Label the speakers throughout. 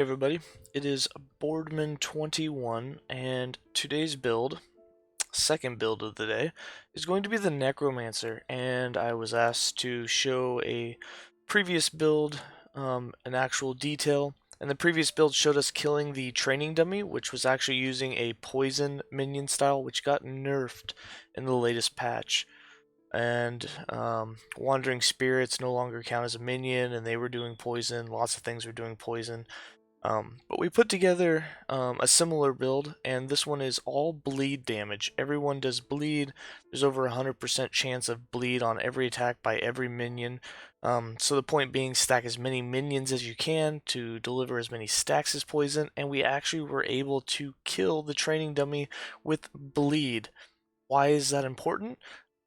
Speaker 1: Hey everybody, it is Boardman21, and today's build, second build of the day, is going to be the Necromancer, and I was asked to show a previous build, an actual detail, and the previous build showed us killing the training dummy, which was actually using a poison minion style, which got nerfed in the latest patch. And Wandering Spirits no longer count as a minion, and they were doing poison, lots of things were doing poison. But we put together a similar build, and this one is all bleed damage. Everyone does bleed. There's over 100% chance of bleed on every attack by every minion. So the point being, stack as many minions as you can to deliver as many stacks as poison, and we actually were able to kill the training dummy with bleed. Why is that important?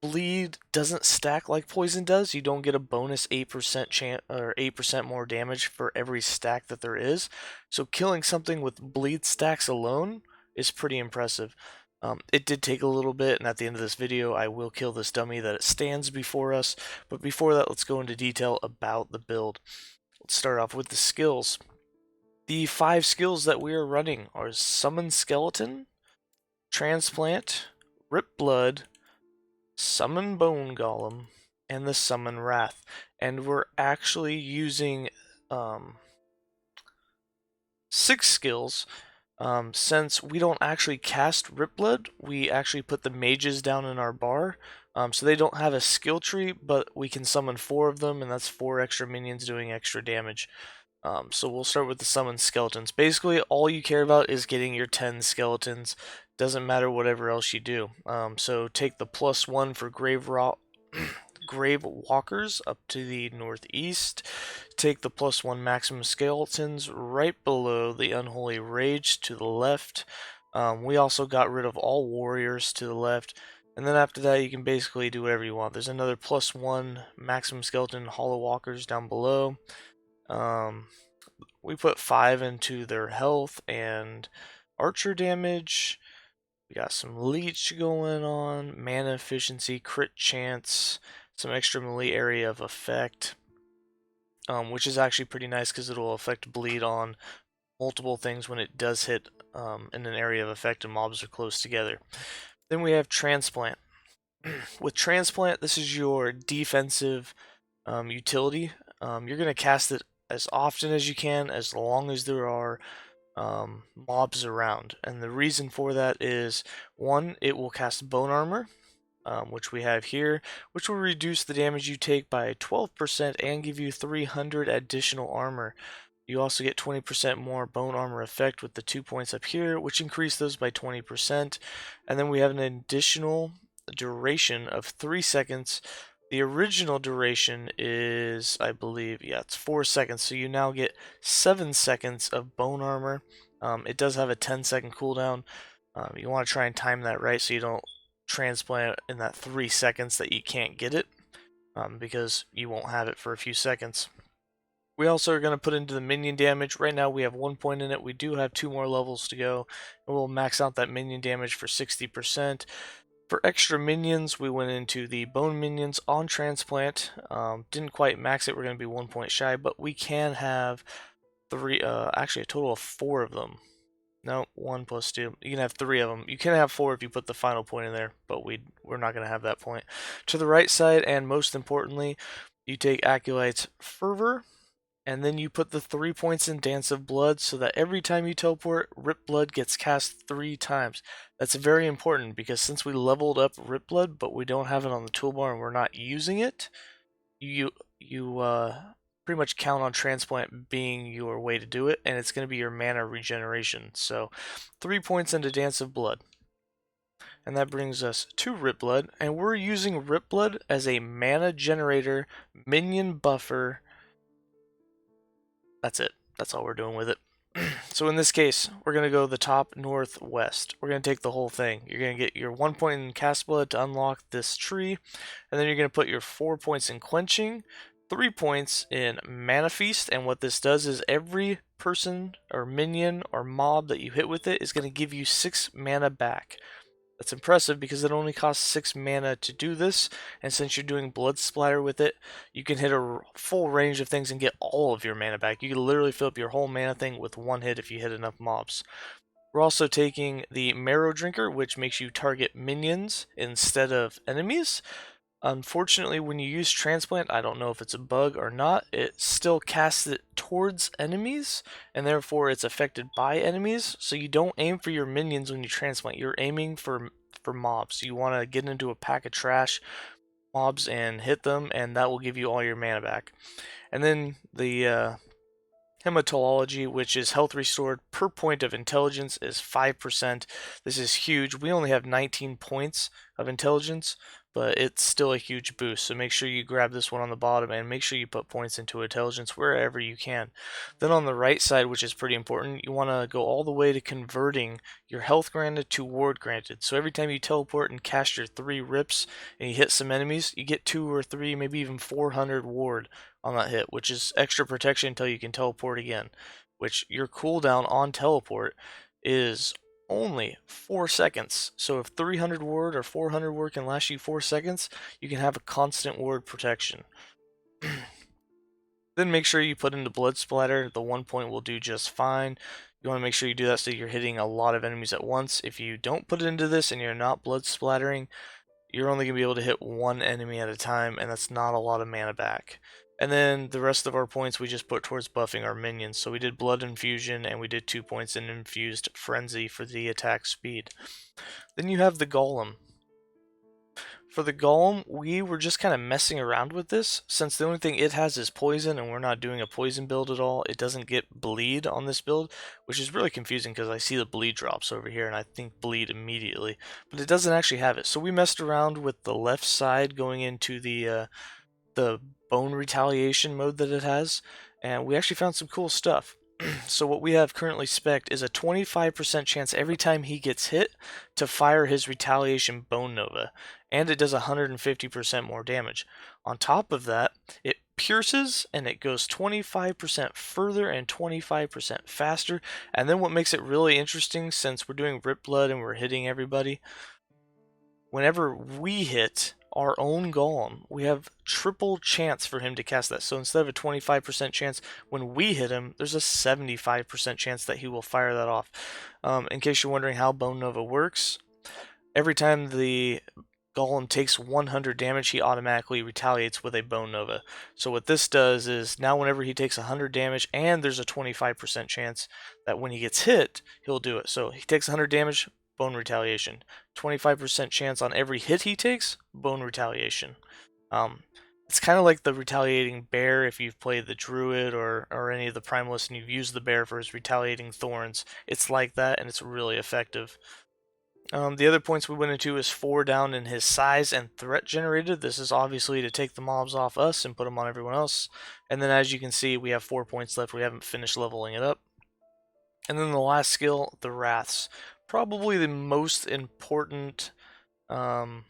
Speaker 1: Bleed doesn't stack like poison does. You don't get a bonus 8% chance or 8% more damage for every stack that there is. So killing something with bleed stacks alone is pretty impressive. It did take a little bit, and at the end of this video I will kill this dummy that it stands before us. But before that, let's go into detail about the build. Let's start off with the skills. The 5 skills that we are running are Summon Skeleton, Transplant, Rip Blood, Summon Bone Golem, and the Summon Wrath. And we're actually using 6 skills. Since we don't actually cast Rip Blood, we actually put the mages down in our bar. So they don't have a skill tree, but we can summon 4 of them, and that's 4 extra minions doing extra damage. So we'll start with the summon skeletons. Basically, all you care about is getting your 10 skeletons. Doesn't matter whatever else you do. So take the +1 for Grave Walkers up to the northeast. Take the +1 maximum skeletons right below the Unholy Rage to the left. We also got rid of all warriors to the left. And then after that, you can basically do whatever you want. There's another +1 maximum skeleton Hollow Walkers down below. We put 5 into their health and archer damage. We got some leech going on, mana efficiency, crit chance, some extra melee area of effect, which is actually pretty nice because it'll affect bleed on multiple things when it does hit in an area of effect and mobs are close together. Then we have Transplant. With Transplant, this is your defensive utility. You're going to cast it as often as you can, as long as there are mobs around. And the reason for that is, 1, it will cast Bone Armor, which we have here, which will reduce the damage you take by 12% and give you 300 additional armor. You also get 20% more bone armor effect with the 2 points up here, which increase those by 20%. And then we have an additional duration of 3 seconds. The original duration is, I believe, yeah, it's 4 seconds. So you now get 7 seconds of bone armor. It does have a 10-second cooldown. You want to try and time that right so you don't transplant in that 3 seconds that you can't get it, because you won't have it for a few seconds. We also are going to put into the minion damage. Right now we have 1 point in it. We do have 2 more levels to go, and we'll max out that minion damage for 60%. For extra minions, we went into the bone minions on transplant. Didn't quite max it. We're going to be 1 point shy, but we can have 3, actually a total of 4 of them. No, 1 plus 2. You can have 3 of them. You can have 4 if you put the final point in there, but we're not going to have that point. To the right side, and most importantly, you take Acolyte's Fervor, and then you put the 3 points in Dance of Blood so that every time you teleport, Rip Blood gets cast 3 times. That's very important because since we leveled up Rip Blood, but we don't have it on the toolbar and we're not using it, you pretty much count on Transplant being your way to do it, and it's going to be your mana regeneration. So 3 points into Dance of Blood. And that brings us to Rip Blood, and we're using Rip Blood as a mana generator, minion buffer. That's it. That's all we're doing with it. So in this case, we're going to go the top northwest. We're going to take the whole thing. You're going to get your 1 point in Cast Blood to unlock this tree, and then you're going to put your 4 points in Quenching, 3 points in Mana Feast, and what this does is every person or minion or mob that you hit with it is going to give you 6 mana back. That's impressive because it only costs 6 mana to do this, and since you're doing Blood Splatter with it, you can hit a full range of things and get all of your mana back. You can literally fill up your whole mana thing with one hit if you hit enough mobs. We're also taking the Marrow Drinker, which makes you target minions instead of enemies. Unfortunately, when you use Transplant, I don't know if it's a bug or not, it still casts it towards enemies, and therefore it's affected by enemies. So you don't aim for your minions when you Transplant, you're aiming for mobs. You want to get into a pack of trash mobs and hit them, and that will give you all your mana back. And then the Hematology, which is health restored per point of intelligence, is 5%. This is huge. We only have 19 points of intelligence, but it's still a huge boost. So make sure you grab this one on the bottom and make sure you put points into intelligence wherever you can. Then on the right side, which is pretty important, you want to go all the way to converting your health granted to ward granted. So every time you teleport and cast your 3 rips and you hit some enemies, you get 2 or 3, maybe even 400 ward on that hit, which is extra protection until you can teleport again, which your cooldown on teleport is only 4 seconds. So if 300 ward or 400 ward can last you 4 seconds, you can have a constant ward protection. Then make sure you put into Blood Splatter. The 1 point will do just fine. You want to make sure you do that so you're hitting a lot of enemies at once. If you don't put it into this and you're not blood splattering, you're only going to be able to hit 1 enemy at a time, and that's not a lot of mana back. And then the rest of our points we just put towards buffing our minions. So we did Blood Infusion, and we did 2 points in Infused Frenzy for the attack speed. Then you have the Golem. For the Golem, we were just kind of messing around with this. Since the only thing it has is poison, and we're not doing a poison build at all, it doesn't get bleed on this build, which is really confusing because I see the bleed drops over here, and I think bleed immediately. But it doesn't actually have it. So we messed around with the left side going into the bone retaliation mode that it has, and we actually found some cool stuff. So what we have currently spec'd is a 25% chance every time he gets hit to fire his retaliation bone nova, and it does 150% more damage. On top of that, it pierces and it goes 25% further and 25% faster. And then what makes it really interesting, since we're doing Rip Blood and we're hitting everybody, whenever we hit our own Golem, we have triple chance for him to cast that. So instead of a 25% chance when we hit him, there's a 75% chance that he will fire that off. In case you're wondering how Bone Nova works, every time the Golem takes 100 damage, he automatically retaliates with a Bone Nova. So what this does is, now whenever he takes 100 damage, and there's a 25% chance that when he gets hit, he'll do it. So he takes 100 damage, Bone Retaliation. 25% chance on every hit he takes, Bone Retaliation. It's kind of like the Retaliating Bear if you've played the Druid or any of the Primalists and you've used the Bear for his Retaliating Thorns. It's like that, and it's really effective. The other points we went into is 4 down in his size and threat generated. This is obviously to take the mobs off us and put them on everyone else. And then as you can see, we have 4 points left. We haven't finished leveling it up. And then the last skill, the Wraths. Probably the most important, I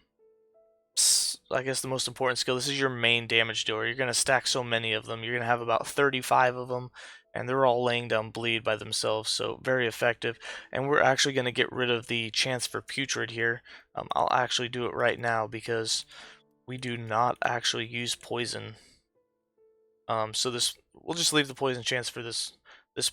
Speaker 1: guess the most important skill. This is your main damage dealer. You're going to stack so many of them. You're going to have about 35 of them, and they're all laying down bleed by themselves, so very effective. And we're actually going to get rid of the chance for putrid here. I'll actually do it right now because we do not actually use poison. So this, we'll just leave the poison chance for this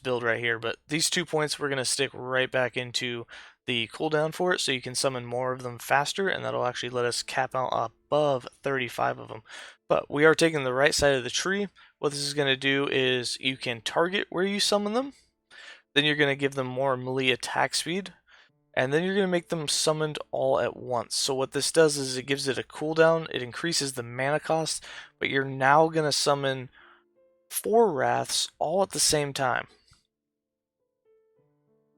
Speaker 1: build right here, but these 2 points we're going to stick right back into the cooldown for it, so you can summon more of them faster, and that'll actually let us cap out above 35 of them. But we are taking the right side of the tree. What this is going to do is you can target where you summon them, then you're going to give them more melee attack speed, and then you're going to make them summoned all at once. So what this does is it gives it a cooldown, it increases the mana cost, but you're now going to summon 4 Wraths all at the same time.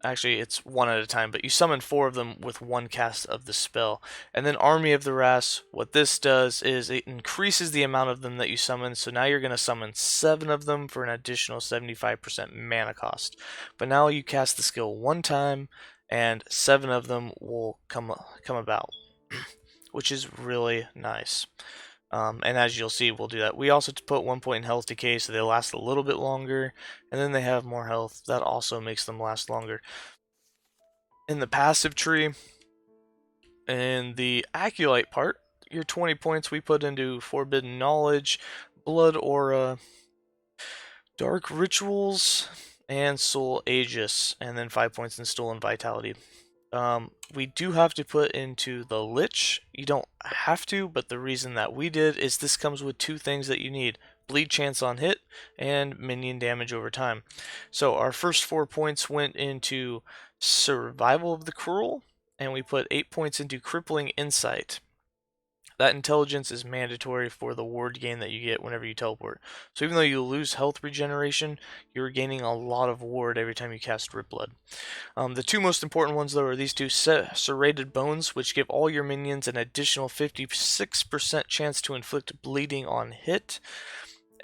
Speaker 1: Actually, it's 1 at a time, but you summon 4 of them with 1 cast of the spell. And then Army of the Wraths, what this does is it increases the amount of them that you summon, so now you're going to summon 7 of them for an additional 75% mana cost. But now you cast the skill 1 time, and 7 of them will come about, which is really nice. And as you'll see, we'll do that. We also put 1 point in health decay, so they last a little bit longer, and then they have more health. That also makes them last longer. In the passive tree, And the Acolyte part, your 20 points we put into Forbidden Knowledge, Blood Aura, Dark Rituals, and Soul Aegis, and then 5 points in Stolen Vitality. We do have to put into the Lich. You don't have to, but the reason that we did is this comes with 2 things that you need. Bleed chance on hit, and minion damage over time. So our first 4 points went into Survival of the Cruel, and we put 8 points into Crippling Insight. That intelligence is mandatory for the ward gain that you get whenever you teleport. So even though you lose health regeneration, you're gaining a lot of ward every time you cast Rip Blood. The 2 most important ones, though, are these 2 Serrated Bones, which give all your minions an additional 56% chance to inflict bleeding on hit.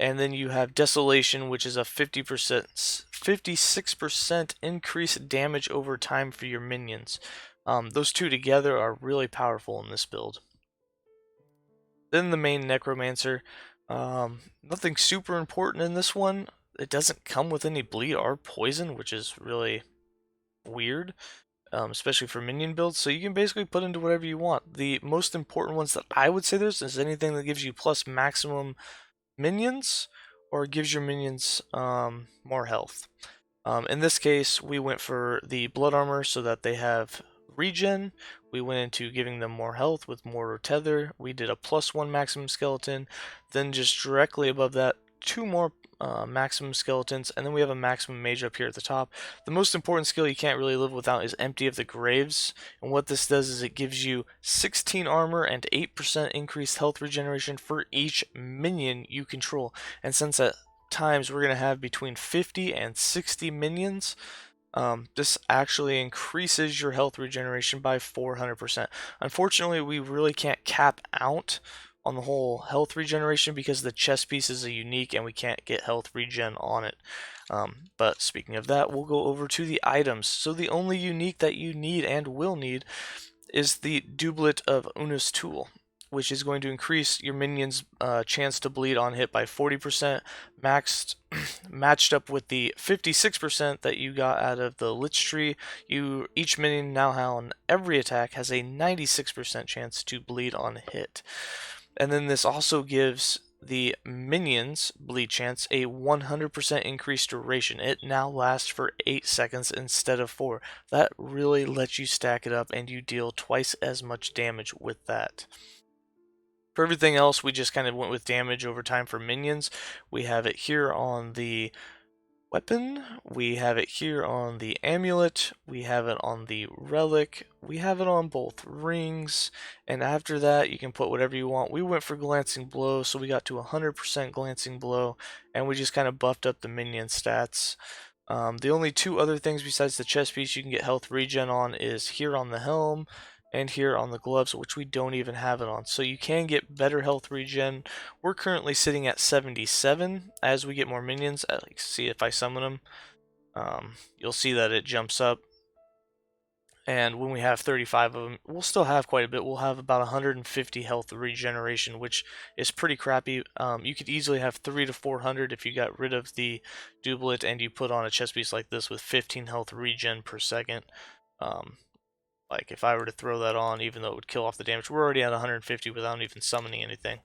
Speaker 1: And then you have Desolation, which is a 56% increased damage over time for your minions. Those 2 together are really powerful in this build. Then the Main Necromancer. Nothing super important in this one. It doesn't come with any bleed or poison, which is really weird, especially for minion builds. So you can basically put into whatever you want. The most important ones that I would say there's is anything that gives you plus maximum minions or gives your minions more health. In this case, we went for the blood armor so that they have regen. We went into giving them more health with mortar tether. We did a +1 maximum skeleton. Then just directly above that, 2 more maximum skeletons, and then we have a maximum mage up here at the top. The most important skill you can't really live without is Empty of the Graves, and what this does is it gives you 16 armor and 8% increased health regeneration for each minion you control. And since at times we're going to have between 50 and 60 minions, this actually increases your health regeneration by 400%. Unfortunately, we really can't cap out on the whole health regeneration because the chest piece is a unique and we can't get health regen on it. But speaking of that, we'll go over to the items. So the only unique that you need and will need is the doublet of Una's Tool, which is going to increase your minion's chance to bleed on hit by 40%, matched up with the 56% that you got out of the Lich Tree. Each minion now on every attack has a 96% chance to bleed on hit. And then this also gives the minions bleed chance a 100% increased duration. It now lasts for 8 seconds instead of 4. That really lets you stack it up and you deal twice as much damage with that. For everything else, we just kind of went with damage over time for minions. We have it here on the weapon, we have it here on the amulet, we have it on the relic, we have it on both rings, and after that you can put whatever you want. We went for Glancing Blow, so we got to 100% Glancing Blow, and we just kind of buffed up the minion stats. The only 2 other things besides the chest piece you can get health regen on is here on the helm and here on the gloves, which we don't even have it on. So you can get better health regen. We're currently sitting at 77. As we get more minions, see if I summon them, you'll see that it jumps up. And when we have 35 of them, we'll still have quite a bit. We'll have about 150 health regeneration, which is pretty crappy. You could easily have 300 to 400 if you got rid of the doublet and you put on a chest piece like this with 15 health regen per second. Like if I were to throw that on, even though it would kill off the damage, we're already at 150 without even summoning anything.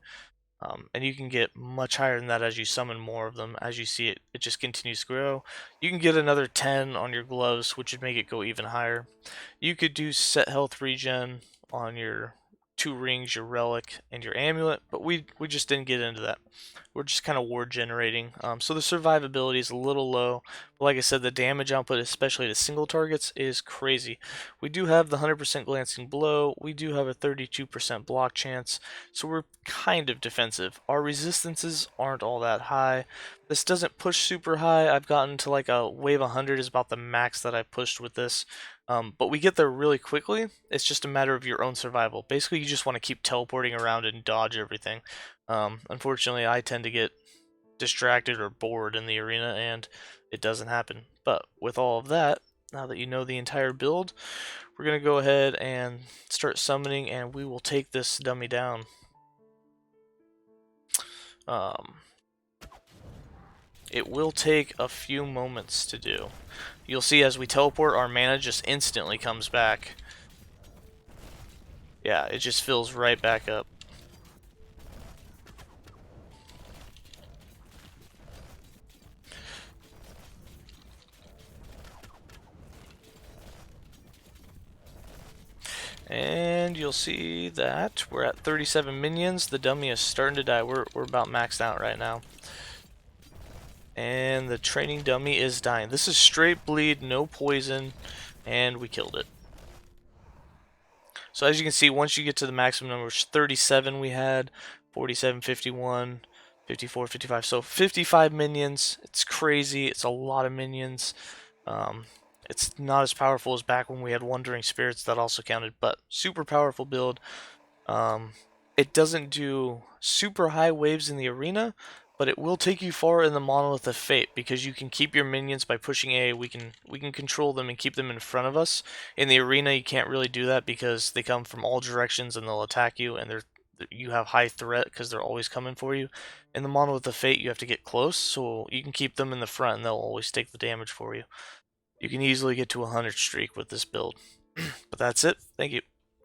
Speaker 1: And you can get much higher than that as you summon more of them. As you see it, it just continues to grow. You can get another 10 on your gloves, which would make it go even higher. You could do set health regen on your 2 rings, your relic, and your amulet, but we just didn't get into that. We're just kind of ward generating. So the survivability is a little low. But like I said, the damage output, especially to single targets, is crazy. We do have the 100% Glancing Blow. We do have a 32% block chance. So we're kind of defensive. Our resistances aren't all that high. This doesn't push super high. I've gotten to like a wave 100 is about the max that I pushed with this. But we get there really quickly. It's just a matter of your own survival. Basically, you just want to keep teleporting around and dodge everything. Unfortunately, I tend to get distracted or bored in the arena, and it doesn't happen. But with all of that, now that you know the entire build, we're going to go ahead and start summoning, and we will take this dummy down. It will take a few moments to do. You'll see as we teleport, our mana just instantly comes back. Yeah, it just fills right back up. And you'll see that we're at 37 minions. The dummy is starting to die. We're about maxed out right now. And the training dummy is dying. This is straight bleed, no poison, and we killed it. So as you can see, once you get to the maximum numbers, 37 we had, 47, 51, 54, 55. So 55 minions. It's crazy. It's a lot of minions. It's not as powerful as back when we had Wandering Spirits that also counted, but super powerful build. Um, it doesn't do super high waves in the arena, but it will take you far in the Monolith of Fate because you can keep your minions by pushing A. We can control them and keep them in front of us. In the arena, you can't really do that because they come from all directions and they'll attack you, and you have high threat because they're always coming for you. In the Monolith of Fate, you have to get close, so you can keep them in the front and they'll always take the damage for you. You can easily get to a 100 streak with this build. But that's it. Thank you.